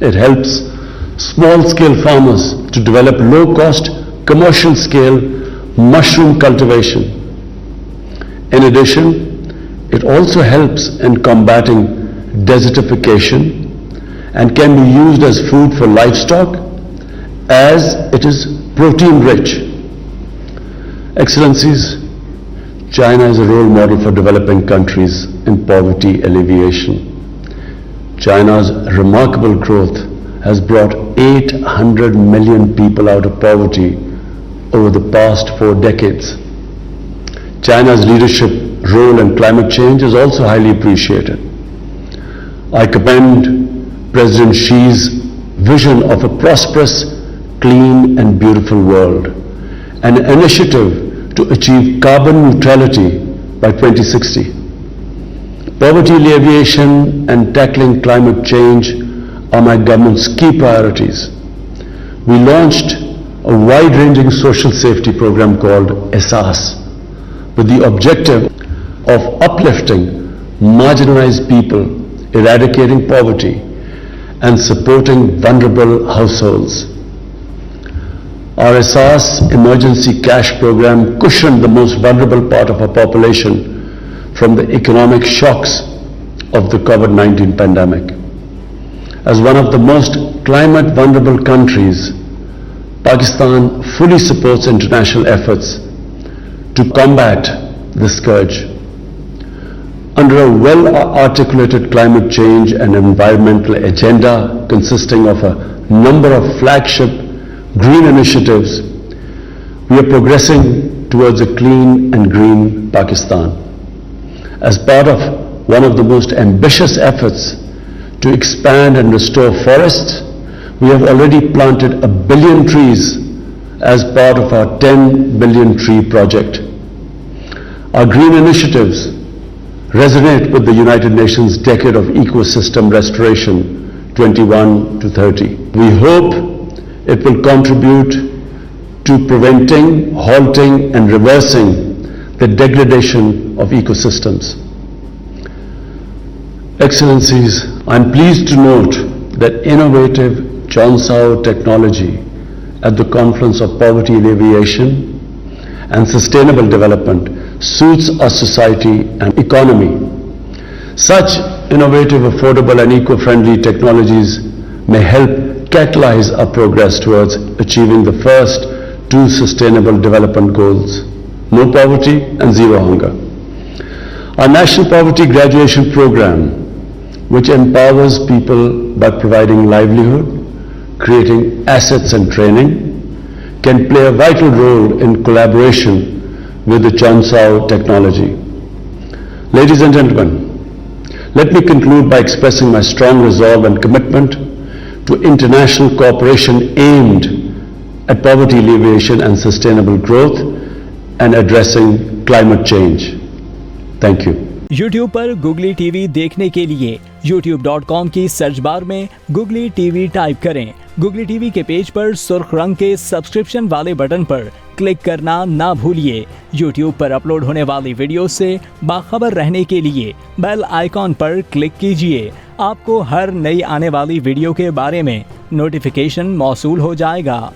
It helps small-scale farmers to develop low-cost, commercial-scale mushroom cultivation. In addition, it also helps in combating desertification and can be used as food for livestock as it is protein-rich. Excellencies, China is a role model for developing countries in poverty alleviation. China's remarkable growth has brought 800 million people out of poverty over the past 4 decades. China's leadership role in climate change is also highly appreciated. I commend President Xi's vision of a prosperous, clean and beautiful world, an initiative to achieve carbon neutrality by 2060. Poverty alleviation and tackling climate change are my government's key priorities. We launched a wide-ranging social safety program called ESAS with the objective of uplifting marginalized people, eradicating poverty, and supporting vulnerable households. Our ESAS emergency cash program cushioned the most vulnerable part of our population from the economic shocks of the COVID-19 pandemic. As one of the most climate vulnerable countries, Pakistan fully supports international efforts to combat this scourge. Under a well-articulated climate change and environmental agenda consisting of a number of flagship green initiatives, we are progressing towards a clean and green Pakistan. As part of one of the most ambitious efforts to expand and restore forests, we have already planted 1 billion trees as part of our 10 billion tree project. Our green initiatives resonate with the United Nations Decade of Ecosystem Restoration 21 to 30. We hope it will contribute to preventing, halting and reversing the degradation of ecosystems. Excellencies, I am pleased to note that innovative Chonsao technology at the confluence of poverty alleviation and sustainable development suits our society and economy. Such innovative, affordable and eco-friendly technologies may help catalyze our progress towards achieving the first 2 sustainable development goals: no poverty and zero hunger. Our National Poverty Graduation Program, which empowers people by providing livelihood, creating assets and training, can play a vital role in collaboration with the Chonsao technology. Ladies and gentlemen, let me conclude by expressing my strong resolve and commitment to international cooperation aimed at poverty alleviation and sustainable growth and addressing climate change. Thank you. YouTube पर Googly TV देखने के लिए youtube.com की search bar में Googly TV type करें। Googly TV के page पर सुर्ख रंग के सब्सक्रिप्शन वाले बटन पर क्लिक करना ना भूलिए। YouTube पर अपलोड होने वाली वीडियो से बाखबर रहने के लिए बेल आइकॉन पर क्लिक कीजिए। आपको हर नई आने वाली वीडियो के बारे में नोटिफिकेशन मौसूल हो जाएगा।